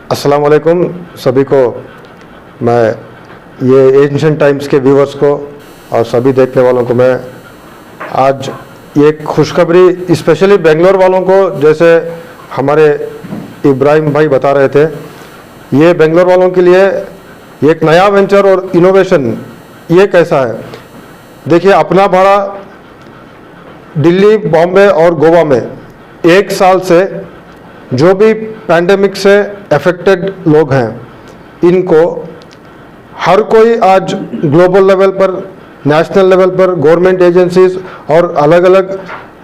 अस्सलाम वालेकुम सभी को। मैं ये एशियन टाइम्स के व्यूवर्स को और सभी देखने वालों को मैं आज ये खुशखबरी स्पेशली बेंगलोर वालों को, जैसे हमारे इब्राहिम भाई बता रहे थे, ये बेंगलोर वालों के लिए एक नया वेंचर और इनोवेशन ये कैसा है। देखिए, अपना भाड़ा दिल्ली, बॉम्बे और गोवा में एक साल से जो भी पैंडेमिक से अफेक्टेड लोग हैं, इनको हर कोई आज ग्लोबल लेवल पर, नेशनल लेवल पर गवर्नमेंट एजेंसीज और अलग अलग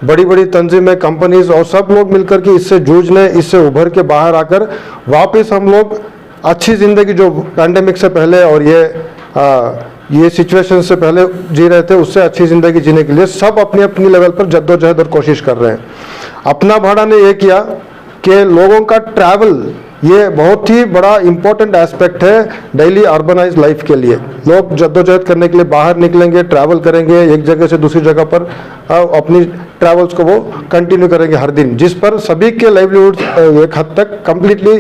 बड़ी बड़ी तंजीमें, कंपनीज और सब लोग मिलकर के इससे जूझने, इससे उभर के बाहर आकर वापस हम लोग अच्छी ज़िंदगी जो पैंडेमिक से पहले और ये सिचुएशन से पहले जी रहे थे, उससे अच्छी ज़िंदगी जीने के लिए सब अपनी अपनी लेवल पर जद्दोजहद और कोशिश कर रहे हैं। अपना भाड़ा ने ये किया कि लोगों का ट्रैवल ये बहुत ही बड़ा इम्पोर्टेंट एस्पेक्ट है डेली अर्बनाइज लाइफ के लिए। लोग जद्दोजहद करने के लिए बाहर निकलेंगे, ट्रैवल करेंगे, एक जगह से दूसरी जगह पर अपनी ट्रैवल्स को वो कंटिन्यू करेंगे हर दिन, जिस पर सभी के लाइवलीहुड एक हद तक कम्प्लीटली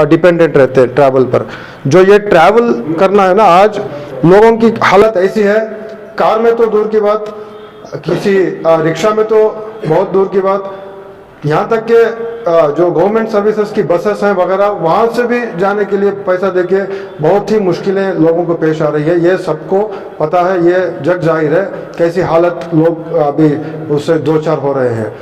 डिपेंडेंट रहते हैं ट्रैवल पर। जो ये ट्रैवल करना है ना, आज लोगों की हालत ऐसी है, कार में तो दूर की बात, किसी रिक्शा में तो बहुत दूर की बात, यहाँ तक कि जो गवर्नमेंट सर्विसेज की बसेस हैं वगैरह, वहाँ से भी जाने के लिए पैसा देके बहुत ही मुश्किलें लोगों को पेश आ रही है। ये सबको पता है, ये जग जाहिर है कैसी हालत लोग अभी उससे दो चार हो रहे हैं।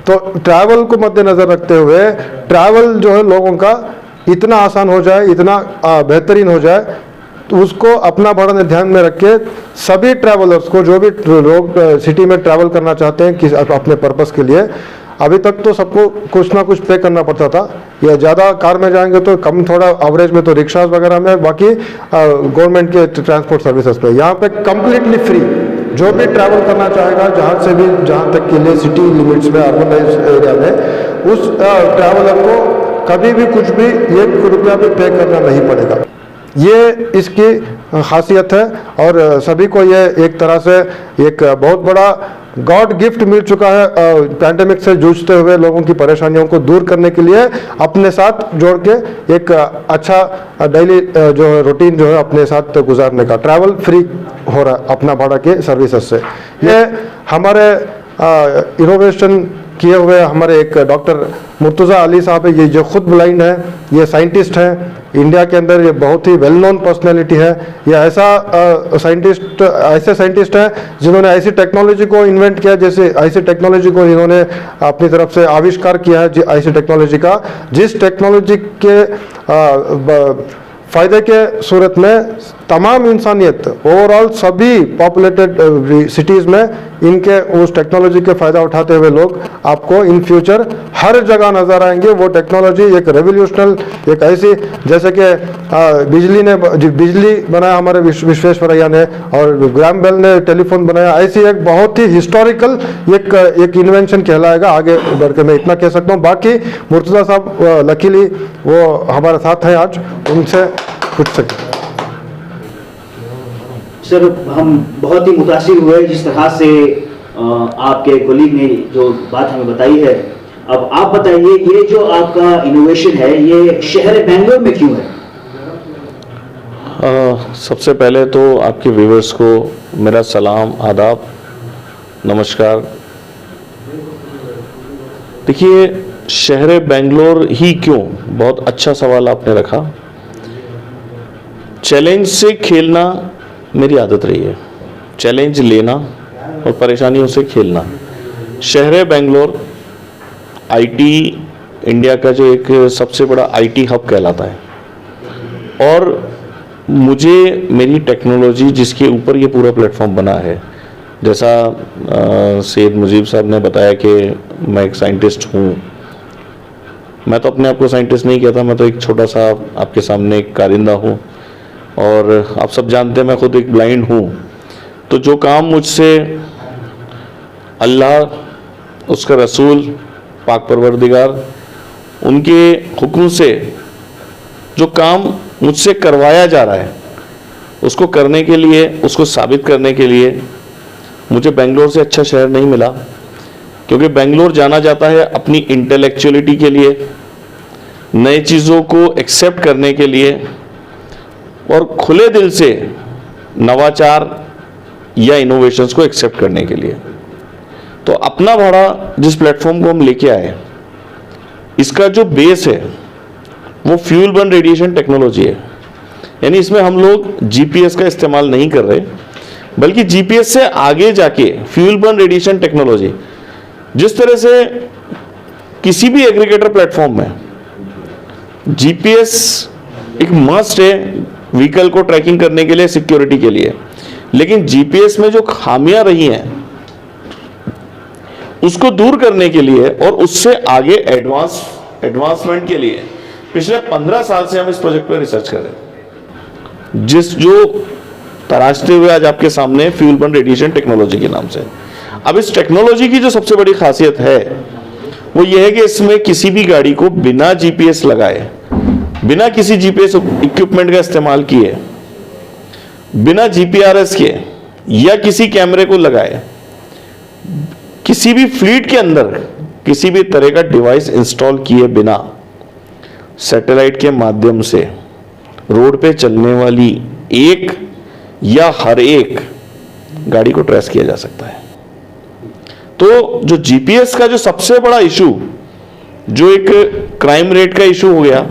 तो ट्रैवल को मद्देनजर रखते हुए ट्रैवल जो है लोगों का इतना आसान हो जाए, इतना बेहतरीन हो जाए, तो उसको अपना भाड़ा ने ध्यान में रख के सभी ट्रैवलर्स को, जो भी लोग सिटी में ट्रैवल करना चाहते हैं किस अपने पर्पस के लिए, अभी तक तो सबको कुछ ना कुछ पे करना पड़ता था, या ज़्यादा कार में जाएंगे तो कम, थोड़ा एवरेज में तो रिक्शास वगैरह में, बाकी गवर्नमेंट के ट्रांसपोर्ट सर्विसेज पे। यहाँ पे कम्प्लीटली फ्री जो भी ट्रैवल करना चाहेगा, जहाँ से भी जहाँ तक के लिए सिटी लिमिट्स में, अर्बनाइज एरिया में, उस ट्रैवलर को कभी भी कुछ भी ₹1 भी पे करना नहीं पड़ेगा। ये इसकी खासियत है और सभी को ये एक तरह से एक बहुत बड़ा गॉड गिफ्ट मिल चुका है। पैंडेमिक से जूझते हुए लोगों की परेशानियों को दूर करने के लिए अपने साथ जोड़ के एक अच्छा डेली जो है रूटीन जो है अपने साथ गुजारने का, ट्रैवल फ्री हो रहा है अपना भाड़ा के सर्विसेज से। ये हमारे इनोवेशन किए हुए हमारे एक डॉक्टर मुर्तज़ा अली साहब है, ये जो खुद ब्लाइंड है, ये साइंटिस्ट हैं इंडिया के अंदर, ये बहुत ही वेल नोन पर्सनैलिटी है। ये ऐसे साइंटिस्ट हैं जिन्होंने ऐसी टेक्नोलॉजी को इन्वेंट किया, जैसे ऐसी टेक्नोलॉजी को इन्होंने अपनी तरफ से आविष्कार किया है, ऐसी टेक्नोलॉजी का जिस टेक्नोलॉजी के फ़ायदे के सूरत में तमाम इंसानियत, ओवरऑल सभी पॉपुलेटेड सिटीज़ में इनके उस टेक्नोलॉजी के फ़ायदा उठाते हुए लोग आपको इन फ्यूचर हर जगह नज़र आएंगे। वो टेक्नोलॉजी एक रेवोल्यूशनल, एक ऐसी, जैसे कि बिजली बनाया हमारे विश्वेश्वरैया ने और ग्राम बेल ने टेलीफोन बनाया, ऐसी एक बहुत ही हिस्टोरिकल एक इन्वेंशन कहलाएगा आगे बढ़ के। मैं इतना कह सकता हूँ। बाकी मुर्तज़ा साहब लकीली वो हमारे साथ हैं आज, उनसे पूछ सकते। सर, हम बहुत ही मुतासिर हुए जिस तरह से आपके कोलीग ने जो बात हमें बताई है। अब आप बताइए, ये जो आपका इनोवेशन है, ये शहर बेंगलोर में क्यों है? सबसे पहले तो आपके व्यूवर्स को मेरा सलाम, आदाब, नमस्कार। देखिए, शहर बेंगलोर ही क्यों, बहुत अच्छा सवाल आपने रखा। चैलेंज से खेलना मेरी आदत रही है, चैलेंज लेना और परेशानियों से खेलना। शहर बेंगलोर आईटी इंडिया का जो एक सबसे बड़ा आईटी हब कहलाता है, और मुझे मेरी टेक्नोलॉजी जिसके ऊपर ये पूरा प्लेटफॉर्म बना है, जैसा सैयद मुजीब साहब ने बताया कि मैं एक साइंटिस्ट हूँ, मैं तो अपने आप को साइंटिस्ट नहीं कहता, मैं तो एक छोटा सा आपके सामने एक कारिंदा हूँ, और आप सब जानते हैं मैं खुद एक ब्लाइंड हूँ। तो जो काम मुझसे अल्लाह, उसका रसूल, पाक परवरदिगार, उनके हुक्म से जो काम मुझसे करवाया जा रहा है, उसको करने के लिए, उसको साबित करने के लिए मुझे बेंगलोर से अच्छा शहर नहीं मिला क्योंकि बेंगलोर जाना जाता है अपनी इंटेलेक्चुअलिटी के लिए, नए चीज़ों को एक्सेप्ट करने के लिए और खुले दिल से नवाचार या इनोवेशंस को एक्सेप्ट करने के लिए। तो अपना भाड़ा जिस प्लेटफॉर्म को हम लेके आए, इसका जो बेस है वो फ्यूल बर्न रेडिएशन टेक्नोलॉजी है। यानी इसमें हम लोग जीपीएस का इस्तेमाल नहीं कर रहे, बल्कि जीपीएस से आगे जाके फ्यूल बर्न रेडिएशन टेक्नोलॉजी, जिस तरह से किसी भी एग्रीगेटर प्लेटफॉर्म में जीपीएस एक मस्ट है व्हीकल को ट्रैकिंग करने के लिए, सिक्योरिटी के लिए, लेकिन जीपीएस में जो खामियां रही हैं उसको दूर करने के लिए और उससे आगे एडवांसमेंट के लिए पिछले 15 साल से हम इस प्रोजेक्ट पर रिसर्च कर रहे हैं, जो तराशते हुए आज आपके सामने फ्यूल बर्न रेडिएशन टेक्नोलॉजी के नाम से। अब इस टेक्नोलॉजी की जो सबसे बड़ी खासियत है वो ये है कि इसमें किसी भी गाड़ी को बिना जीपीएस लगाए, बिना किसी जीपीएस इक्विपमेंट का इस्तेमाल किए, बिना जीपीआरएस के या किसी कैमरे को लगाए, किसी भी फ्लीट के अंदर किसी भी तरह का डिवाइस इंस्टॉल किए बिना सैटेलाइट के माध्यम से रोड पे चलने वाली एक या हर एक गाड़ी को ट्रेस किया जा सकता है। तो जो जीपीएस का जो सबसे बड़ा इशू, जो एक क्राइम रेट का इशू हो गया,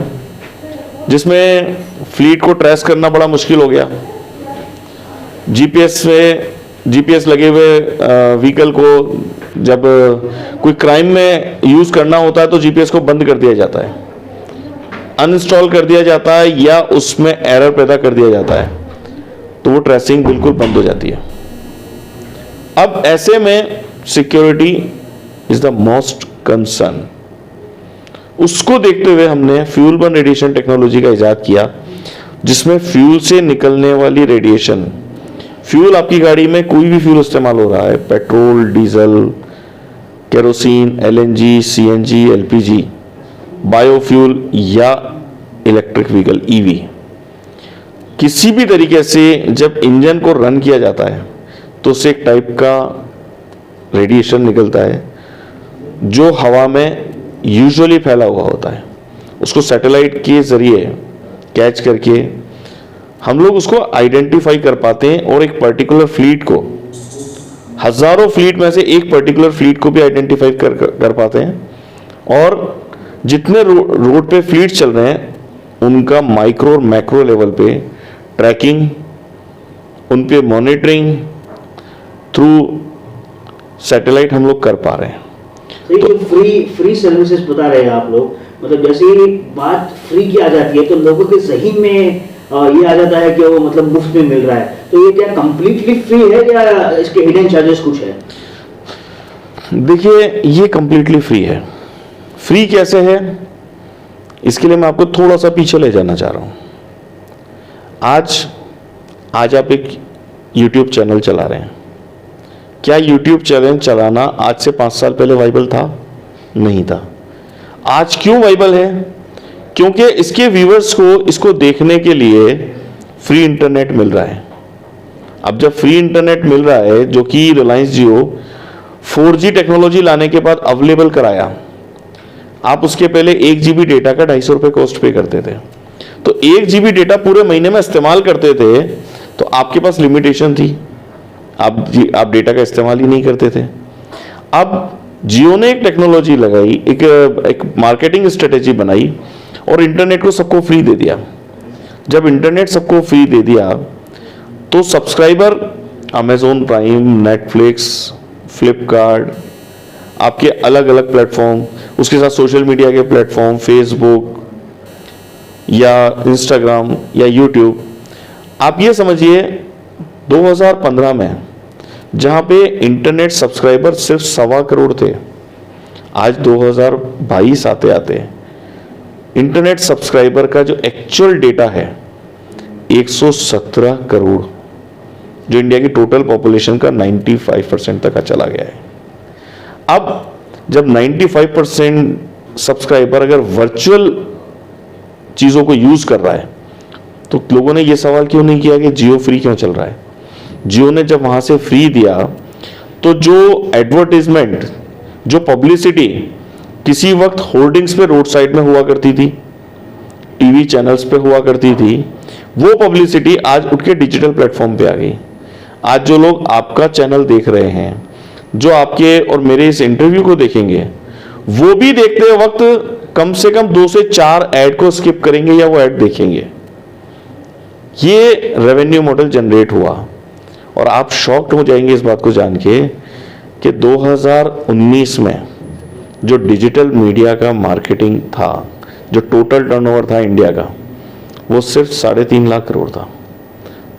जिसमें फ्लीट को ट्रेस करना बड़ा मुश्किल हो गया, जीपीएस लगे हुए व्हीकल को जब कोई क्राइम में यूज करना होता है तो जीपीएस को बंद कर दिया जाता है, अनइंस्टॉल कर दिया जाता है या उसमें एरर पैदा कर दिया जाता है, तो वो ट्रेसिंग बिल्कुल बंद हो जाती है। अब ऐसे में security is the most concern. उसको देखते हुए हमने फ्यूल बर्न रेडिएशन टेक्नोलॉजी का इजाद किया, जिसमें फ्यूल से निकलने वाली रेडिएशन, फ्यूल आपकी गाड़ी में कोई भी फ्यूल इस्तेमाल हो रहा है, petrol, diesel, kerosene, LNG, CNG, LPG, biofuel या इलेक्ट्रिक व्हीकल ईवी, किसी भी तरीके से जब इंजन को रन किया जाता है तो उससे एक टाइप का रेडिएशन निकलता है जो हवा में यूजुअली फैला हुआ होता है। उसको सैटेलाइट के जरिए कैच करके हम लोग उसको आइडेंटिफाई कर पाते हैं और एक पर्टिकुलर फ्लीट को, हजारों फ्लीट में से एक पर्टिकुलर फ्लीट को भी आइडेंटिफाई कर पाते हैं और जितने रोड पे फ्लीट चल रहे हैं उनका माइक्रो और मैक्रो लेवल पे ट्रैकिंग, उन पे मॉनिटरिंग थ्रू सैटेलाइट हम लोग कर पा रहे हैं। तो जो फ्री सर्विसेज बता रहे हैं आप लोग, मतलब जैसे ही बात फ्री की आ जाती है तो लोगों के ज़हन में ये आ जाता है कि वो मतलब मुफ्त में मिल रहा है, तो ये क्या कंप्लीटली फ्री है या इसके हिडन चार्जेस कुछ है? देखिए, ये कंप्लीटली फ्री है। फ्री कैसे है, इसके लिए मैं आपको थोड़ा सा पीछे ले जाना चाह रहा हूं। आज आप एक YouTube चैनल चला रहे हैं। क्या YouTube चैनल चलाना आज से 5 साल पहले वाइबल था? नहीं था। आज क्यों वाइबल है? क्योंकि इसके व्यूअर्स को इसको देखने के लिए फ्री इंटरनेट मिल रहा है। अब जब फ्री इंटरनेट मिल रहा है, जो कि रिलायंस जियो 4G टेक्नोलॉजी लाने के बाद अवेलेबल कराया, आप उसके पहले 1 GB डेटा का 250 रुपये कॉस्ट पे करते थे। तो 1 GB डेटा पूरे महीने में इस्तेमाल करते थे तो आपके पास लिमिटेशन थी, आप डेटा का इस्तेमाल ही नहीं करते थे। अब जियो ने एक टेक्नोलॉजी लगाई, एक मार्केटिंग स्ट्रेटेजी बनाई और इंटरनेट को सबको फ्री दे दिया। जब इंटरनेट सबको फ्री दे दिया तो subscriber Amazon prime, Netflix, Flipkart, आपके अलग अलग प्लेटफॉर्म, उसके साथ सोशल मीडिया के प्लेटफॉर्म, फेसबुक या इंस्टाग्राम या यूट्यूब, आप ये समझिए 2015 में जहां पे इंटरनेट सब्सक्राइबर सिर्फ 1.25 करोड़ थे, आज 2022 आते आते इंटरनेट सब्सक्राइबर का जो एक्चुअल डेटा है 117 करोड़, जो इंडिया की टोटल पॉपुलेशन का 95% तक का चला गया है। अब जब 95% सब्सक्राइबर अगर वर्चुअल चीजों को यूज कर रहा है तो लोगों ने यह सवाल क्यों नहीं किया कि जियो फ्री क्यों चल रहा है? जियो ने जब वहां से फ्री दिया तो जो एडवर्टाइजमेंट, जो पब्लिसिटी किसी वक्त होर्डिंग्स पे रोड साइड में हुआ करती थी, टीवी चैनल्स पे हुआ करती थी, वो पब्लिसिटी आज उठ के डिजिटल प्लेटफॉर्म पे आ गई। आज जो लोग आपका चैनल देख रहे हैं, जो आपके और मेरे इस इंटरव्यू को देखेंगे, वो भी देखते वक्त कम से कम 2 से 4 ऐड को स्किप करेंगे या वो ऐड देखेंगे। ये रेवेन्यू मॉडल जनरेट हुआ और आप शॉक्ड हो जाएंगे इस बात को जान के कि 2019 में जो डिजिटल मीडिया का मार्केटिंग था, जो टोटल टर्नओवर था इंडिया का, वो सिर्फ 3.5 लाख करोड़ था।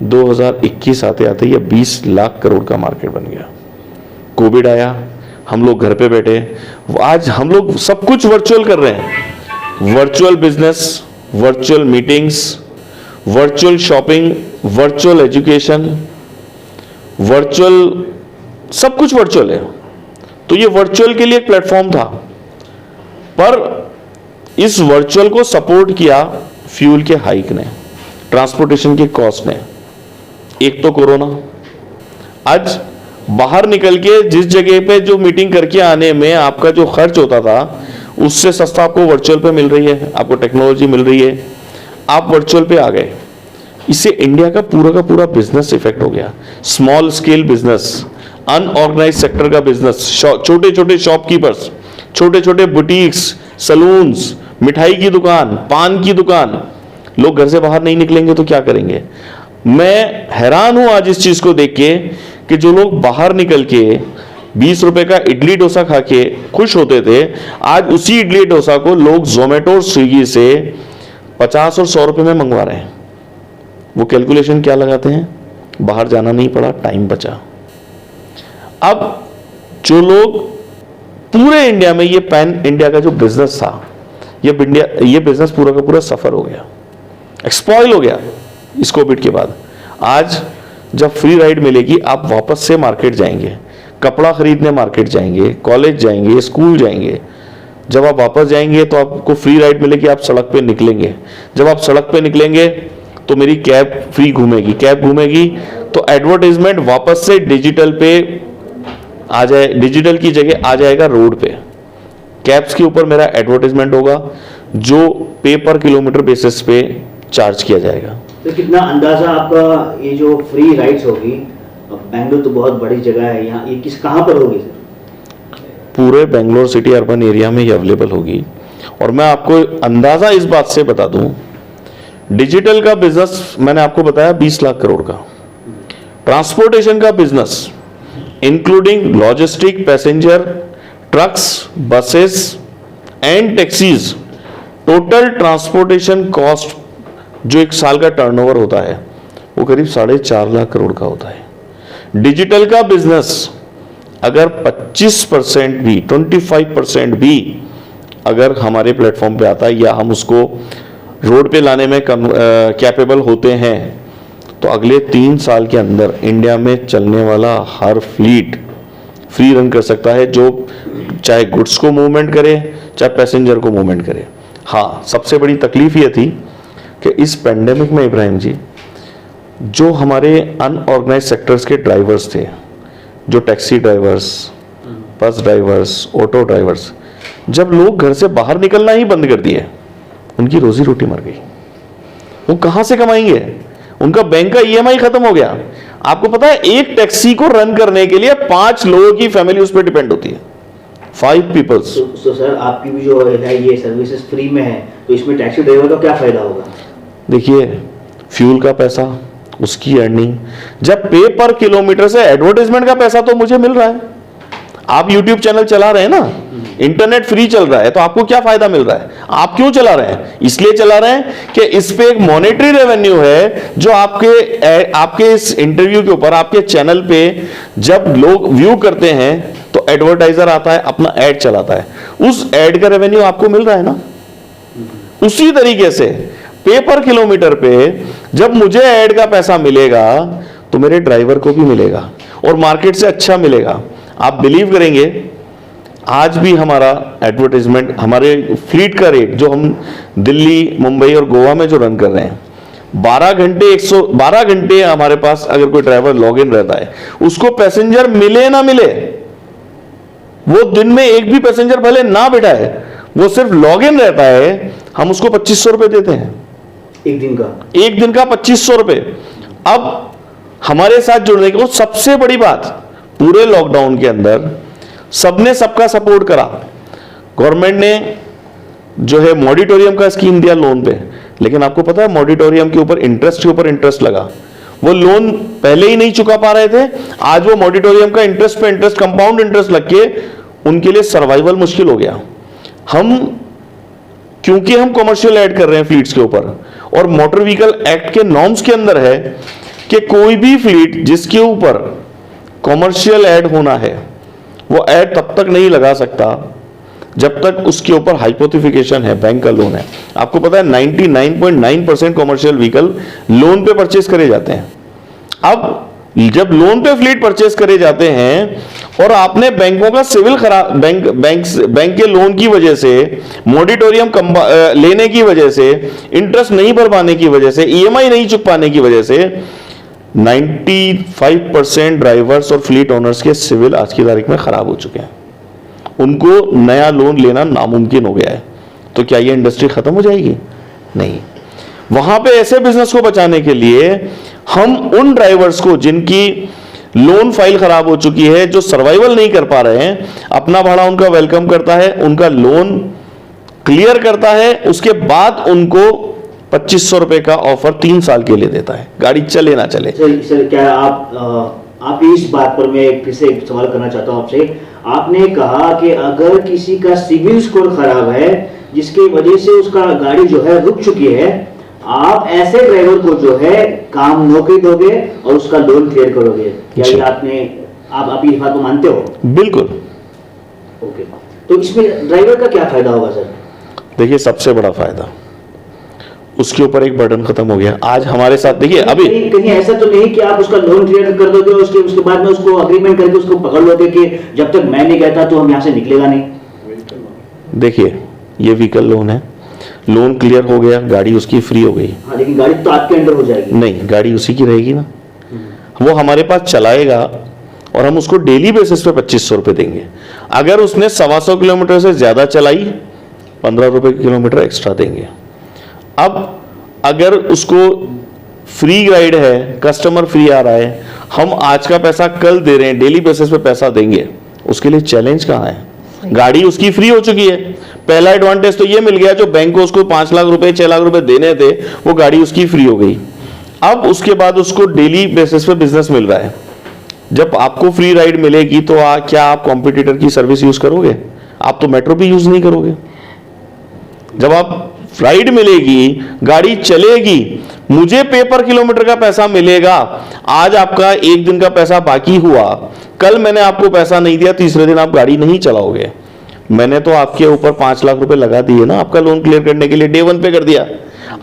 2021 आते आते ये 20 लाख करोड़ का मार्केट बन गया। कोविड आया, हम लोग घर पे बैठे, आज हम लोग सब कुछ वर्चुअल कर रहे हैं। Virtual business, virtual meetings, virtual shopping, virtual education, virtual, सब कुछ वर्चुअल है। तो ये वर्चुअल के लिए एक प्लेटफॉर्म था, पर इस वर्चुअल को सपोर्ट किया फ्यूल के हाइक ने, ट्रांसपोर्टेशन के कॉस्ट ने, एक तो कोरोना। आज बाहर निकल के जिस जगह पे जो मीटिंग करके आने में आपका जो खर्च होता था, उससे सस्ता आपको वर्चुअल पे मिल रही है, आपको टेक्नोलॉजी मिल रही है, आप वर्चुअल पे आ गए। इससे इंडिया का पूरा बिजनेस इफेक्ट हो गया। Small scale business, unorganise sector का बिजनेस, छोटे छोटे शॉपकीपर्स, छोटे छोटे बुटीक्स, सलून्स, मिठाई की दुकान, पान की दुकान, लोग घर से बाहर नहीं निकलेंगे तो क्या करेंगे। मैं हैरान हूं आज इस चीज को देख के कि जो लोग बाहर निकल के 20 रुपए का इडली डोसा खा के खुश होते थे, आज उसी इडली डोसा को लोग जोमेटो और स्विगी से 50 और 100 रुपए में मंगवा रहे हैं। वो कैलकुलेशन क्या लगाते हैं, बाहर जाना नहीं पड़ा, टाइम बचा। अब जो लोग पूरे इंडिया में, ये पैन इंडिया का जो बिजनेस था, ये बिजनेस पूरा का पूरा सफर हो गया, एक्सपॉइल हो गया इस कोविड के बाद। आज जब फ्री राइड मिलेगी, आप वापस से मार्केट जाएंगे, कपड़ा खरीदने मार्केट जाएंगे, कॉलेज जाएंगे, स्कूल जाएंगे। जब आप वापस जाएंगे तो आपको फ्री राइड मिलेगी, आप सड़क पे निकलेंगे। जब आप सड़क पे निकलेंगे तो मेरी कैब फ्री घूमेगी, कैब घूमेगी तो एडवर्टाइजमेंट वापस से डिजिटल पे आ जाए, डिजिटल की जगह आ जाएगा रोड पे। कैब्स के ऊपर मेरा एडवर्टाइजमेंट होगा जो पे पर किलोमीटर बेसिस पे चार्ज किया जाएगा। तो कितना अंदाजा आपका, ये जो फ्री राइड्स होगी, बेंगलुरु तो बहुत बड़ी जगह है, यहाँ ये कहाँ पर होगी सर? पूरे बेंगलोर सिटी अर्बन एरिया में ये अवेलेबल होगी। और मैं आपको अंदाजा इस बात से बता दूं, डिजिटल का बिजनेस मैंने आपको बताया 20 लाख करोड़ का, ट्रांसपोर्टेशन का business including logistic, passenger, trucks, buses and taxis, total transportation cost जो एक साल का टर्नओवर होता है वो करीब 4.5 लाख करोड़ का होता है। डिजिटल का बिजनेस अगर 25% भी, 25% भी अगर हमारे प्लेटफॉर्म पे आता है या हम उसको रोड पे लाने में कैपेबल होते हैं, तो अगले 3 साल के अंदर इंडिया में चलने वाला हर फ्लीट फ्री रन कर सकता है, जो चाहे गुड्स को मूवमेंट करे, चाहे पैसेंजर को मूवमेंट करे। हाँ, सबसे बड़ी तकलीफ ये थी कि इस पेंडेमिक में इब्राहिम जी, जो हमारे अनऑर्गेनाइज सेक्टर्स के ड्राइवर्स थे, जो taxi drivers, bus drivers, auto drivers, जब लोग घर से बाहर निकलना ही बंद कर दिए, उनकी रोजी रोटी मर गई। वो कहां से कमाएंगे? उनका बैंक का ईएमआई खत्म हो गया। आपको पता है, एक टैक्सी को रन करने के लिए 5 लोगों की फैमिली उस पर डिपेंड होती है, 5 पीपल्स। तो सर, आपकी भी जो है ये सर्विसेज फ्री में है, तो इसमें टैक्सी ड्राइवर का क्या फायदा होगा? देखिए, फ्यूल का पैसा, उसकी अर्निंग, जब पे पर किलोमीटर से एडवर्टाइजमेंट का पैसा तो मुझे मिल रहा है। आप YouTube चैनल चला रहे हैं ना, इंटरनेट फ्री चल रहा है, तो आपको क्या फायदा मिल रहा है? आप क्यों चला रहे हैं? इसलिए चला रहे हैं कि इस पे एक मॉनेटरी रेवेन्यू है, जो आपके इस इंटरव्यू के ऊपर, आपके चैनल पे जब लोग व्यू करते हैं तो एडवर्टाइजर आता है, अपना एड चलाता है, उस एड का रेवेन्यू आपको मिल रहा है ना। उसी तरीके से पे पर किलोमीटर पे जब मुझे ऐड का पैसा मिलेगा तो मेरे ड्राइवर को भी मिलेगा और मार्केट से अच्छा मिलेगा। आप बिलीव करेंगे, आज भी हमारा एडवर्टाइजमेंट, हमारे फ्लीट का रेट जो हम दिल्ली, मुंबई और गोवा में जो रन कर रहे हैं, 12 घंटे हमारे पास अगर कोई ड्राइवर लॉग इन रहता है, उसको पैसेंजर मिले ना मिले, वो दिन में एक भी पैसेंजर भले ना बिठाए, वो सिर्फ लॉग इन रहता है, हम उसको 2500 रुपए देते हैं। एक दिन का? एक दिन का 2500 रुपए। अब हमारे साथ जुड़ने की, वो सबसे बड़ी बात, पूरे लॉकडाउन के अंदर सबने सबका सपोर्ट करा। गवर्नमेंट ने जो है मॉडिटोरियम का स्कीम दिया लोन पे, लेकिन आपको पता है मॉडिटोरियम के ऊपर इंटरेस्ट लगा। वो लोन पहले ही नहीं चुका पा रहे थे, आज वो मॉडिटोरियम का इंटरेस्ट पे इंटरेस्ट, कंपाउंड इंटरेस्ट लग के उनके लिए सर्वाइवल मुश्किल हो गया। क्योंकि हम कॉमर्शियल ऐड कर रहे हैं फ्लीट्स के ऊपर, और मोटर व्हीकल एक्ट के नॉर्म्स के अंदर है कि कोई भी फ्लीट जिसके ऊपर कॉमर्शियल ऐड होना है, वो ऐड तब तक नहीं लगा सकता जब तक उसके ऊपर हाइपोथिफिकेशन है, बैंक का लोन है। आपको पता है 99.9% कॉमर्शियल व्हीकल लोन पे परचेस करे जाते हैं। अब जब लोन पे फ्लीट परचेस करे जाते हैं और आपने बैंकों का सिविल खराब, बैंक के लोन की वजह से, मॉडिटोरियम लेने की वजह से, इंटरेस्ट नहीं भर पाने की वजह से, ईएमआई नहीं चुक पाने की वजह से 95% ड्राइवर्स और फ्लीट ओनर्स के सिविल आज की तारीख में खराब हो चुके हैं। उनको नया लोन लेना नामुमकिन हो गया है। तो क्या ये इंडस्ट्री खत्म हो जाएगी? नहीं। वहां पे ऐसे बिजनेस को बचाने के लिए हम उन ड्राइवर्स को जिनकी लोन फाइल खराब हो चुकी है, जो सर्वाइवल नहीं कर पा रहे हैं, अपना भाड़ा उनका वेलकम करता है, उनका लोन क्लियर करता है, उसके बाद उनको 2500 रुपए का ऑफर 3 साल के लिए देता है, गाड़ी चले ना चले। सर क्या आप इस बात पर मैं फिर से एक सवाल करना चाहता हूं आपसे। आपने कहा कि अगर किसी का सिविल स्कोर खराब है, जिसकी वजह से उसका गाड़ी जो है रुक चुकी है, आप ऐसे ड्राइवर को जो है काम नौकरी दोगे और उसका लोन क्लियर करोगे। क्या ये आप इस बात को मानते हो? बिल्कुल। ओके, तो इसमें ड्राइवर का क्या फायदा होगा सर? देखिए, सबसे बड़ा फायदा, उसके ऊपर एक बर्डन खत्म हो गया। आज हमारे साथ देखिए, अभी कहीं ऐसा तो नहीं कि आप उसका लोन क्लियर कर दोगे और उसके बाद में उसको अग्रीमेंट करके उसको पकड़ लोगे कि जब तक मैं नहीं कहता तो हम यहाँ से निकलेगा नहीं? देखिए, ये व्हीकल लोन है, लोन क्लियर हो गया, गाड़ी उसकी फ्री हो गई। हाँ, लेकिन गाड़ी तो आपके अंडर हो जाएगी। नहीं, गाड़ी उसी की रहेगी ना, वो हमारे पास चलाएगा और हम उसको डेली बेसिस पे 2500 रुपए देंगे। अगर उसने 125 किलोमीटर से ज्यादा चलाई, 15 रुपए किलोमीटर एक्स्ट्रा देंगे। अब अगर उसको फ्री राइड है, कस्टमर फ्री आ रहा है, हम आज का पैसा कल दे रहे हैं, डेली बेसिस पे पैसा देंगे, उसके लिए चैलेंज कहां है? गाड़ी उसकी फ्री हो चुकी है। पहला एडवांटेज तो ये मिल गया, जो बैंक को उसको 5 लाख रुपए 6 लाख रुपए देने थे, वो गाड़ी उसकी फ्री हो गई। अब उसके बाद उसको डेली बेसिस पे बिजनेस मिल रहा है। जब आपको फ्री राइड मिलेगी तो क्या आप कॉम्पिटिटर की सर्विस यूज करोगे? आप तो मेट्रो भी यूज नहीं करोगे। जब आप राइड मिलेगी, गाड़ी चलेगी, मुझे पे पर किलोमीटर का पैसा मिलेगा। आज आपका एक दिन का पैसा बाकी हुआ, कल मैंने आपको पैसा नहीं दिया, तीसरे दिन आप गाड़ी नहीं चलाओगे। मैंने तो आपके ऊपर 5 लाख रुपए लगा दिए ना, आपका लोन क्लियर करने के लिए, डे 1 पे कर दिया।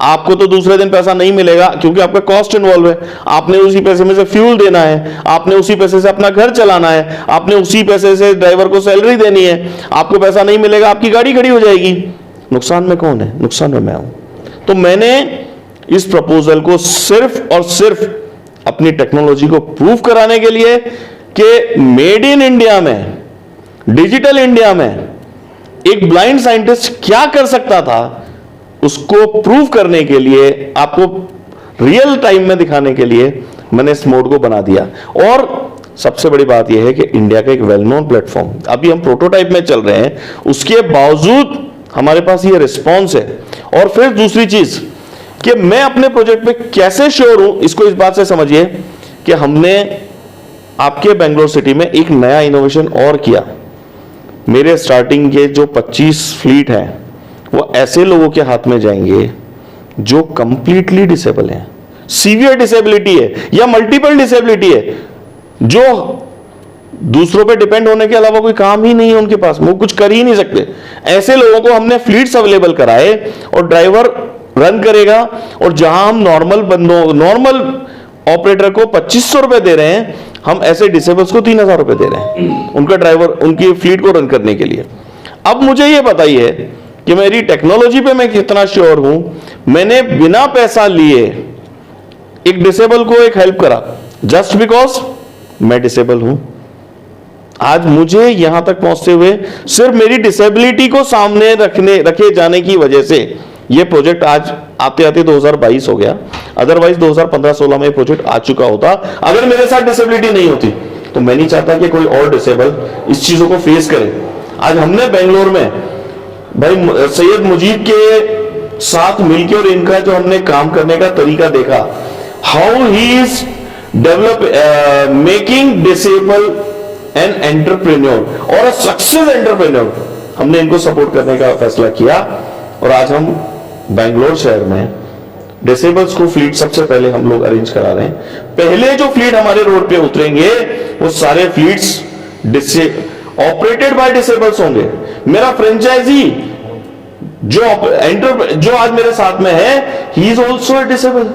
आपको तो दूसरे दिन पैसा नहीं मिलेगा, क्योंकि आपका कॉस्ट इन्वॉल्व है। आपने उसी पैसे में से फ्यूल देना है, आपने उसी पैसे से अपना घर चलाना है, आपने उसी पैसे से ड्राइवर को सैलरी देनी है। आपको पैसा नहीं मिलेगा, आपकी गाड़ी खड़ी हो जाएगी। नुकसान में कौन है? नुकसान में मैं हूं। तो मैंने इस प्रपोजल को सिर्फ और सिर्फ अपनी टेक्नोलॉजी को प्रूव कराने के लिए कि मेड इन इंडिया में, डिजिटल इंडिया में एक ब्लाइंड साइंटिस्ट क्या कर सकता था, उसको प्रूव करने के लिए, आपको रियल टाइम में दिखाने के लिए मैंने इस मोड को बना दिया। और सबसे बड़ी बात यह है कि इंडिया का एक वेल नोन प्लेटफॉर्म, अभी हम प्रोटोटाइप में चल रहे हैं, उसके बावजूद हमारे पास ये रिस्पॉन्स है। और फिर दूसरी चीज कि मैं अपने प्रोजेक्ट पे कैसे श्योर हूं, इसको इस बात से समझिए कि हमने आपके बेंगलोर सिटी में एक नया इनोवेशन और किया। मेरे स्टार्टिंग के जो 25 फ्लीट हैं, वो ऐसे लोगों के हाथ में जाएंगे जो कंप्लीटली डिसेबल हैं, सीवियर डिसेबिलिटी है या मल्टीपल डिसेबिलिटी है, जो दूसरों पे डिपेंड होने के अलावा कोई काम ही नहीं है उनके पास, वो कुछ कर ही नहीं सकते। ऐसे लोगों को हमने फ्लीट्स अवेलेबल कराए और ड्राइवर रन करेगा। और जहां हम नॉर्मल ऑपरेटर को 2500 रुपए दे रहे हैं, हम ऐसे डिसेबल्स को 3000 रुपए दे रहे हैं उनका ड्राइवर, उनकी फ्लीट को रन करने के लिए। अब मुझे ये बताइए कि मेरी टेक्नोलॉजी पे मैं कितना श्योर हूं। मैंने बिना पैसा लिए एक डिसेबल को एक हेल्प करा, जस्ट बिकॉज मैं डिसेबल हूं। आज मुझे यहां तक पहुंचते हुए सिर्फ मेरी डिसेबिलिटी को सामने रखे जाने की वजह से ये प्रोजेक्ट आज आते आते 2022 हो गया। अदरवाइज 2015-16 में ये प्रोजेक्ट आ चुका होता अगर मेरे साथ डिसेबिलिटी नहीं होती। तो मैं नहीं चाहता कि कोई और डिसेबल इस चीजों को फेस करे। आज हमने बेंगलोर में भाई सैयद मुजीब के साथ मिलकर और इनका जो हमने काम करने का तरीका देखा, how he is develop making disable an entrepreneur और सक्सेस एंटरप्रेन्योर, हमने इनको सपोर्ट करने का फैसला किया। और आज हम बेंगलोर शहर में डिसेबल्स को फ्लीट सबसे पहले हम लोग अरेंज करा रहे हैं। पहले जो फ्लीट हमारे रोड पे उतरेंगे वो सारे फ्लीट्स ऑपरेटेड बाय डिसेबल्स होंगे। मेरा फ्रेंचाइजी जो आज मेरे साथ में है, he is also a disable,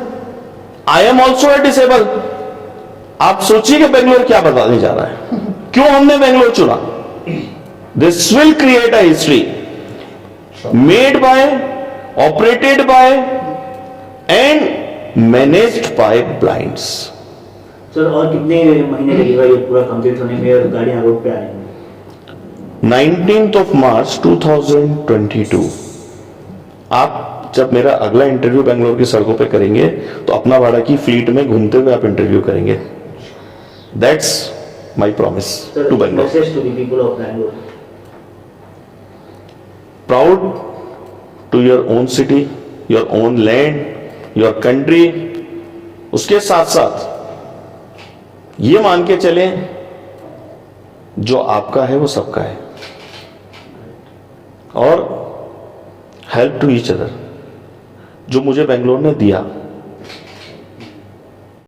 I am also a disable. आप सोचिए कि बेंगलोर क्या बताने जा रहा है, क्यों हमने बेंगलोर चुना। This will create a history made by, operated by and managed by blinds. Sir और कितने महीने लगेगा ये पूरा कंप्लीट होने में और गाड़ियां रोड पे आने में? 19th of March 2022। आप जब मेरा अगला इंटरव्यू बेंगलोर की सड़कों पे करेंगे तो अपना वाड़ा की फ्लीट में घूमते हुए आप इंटरव्यू करेंगे। That's my promise to Bangalore. Message to the people of Bangalore. Proud to your own city, your own land, your country. उसके साथ साथ ये मान के चलें जो आपका है वो सबका है, और हेल्प टू ईच अदर। जो मुझे बेंगलोर ने दिया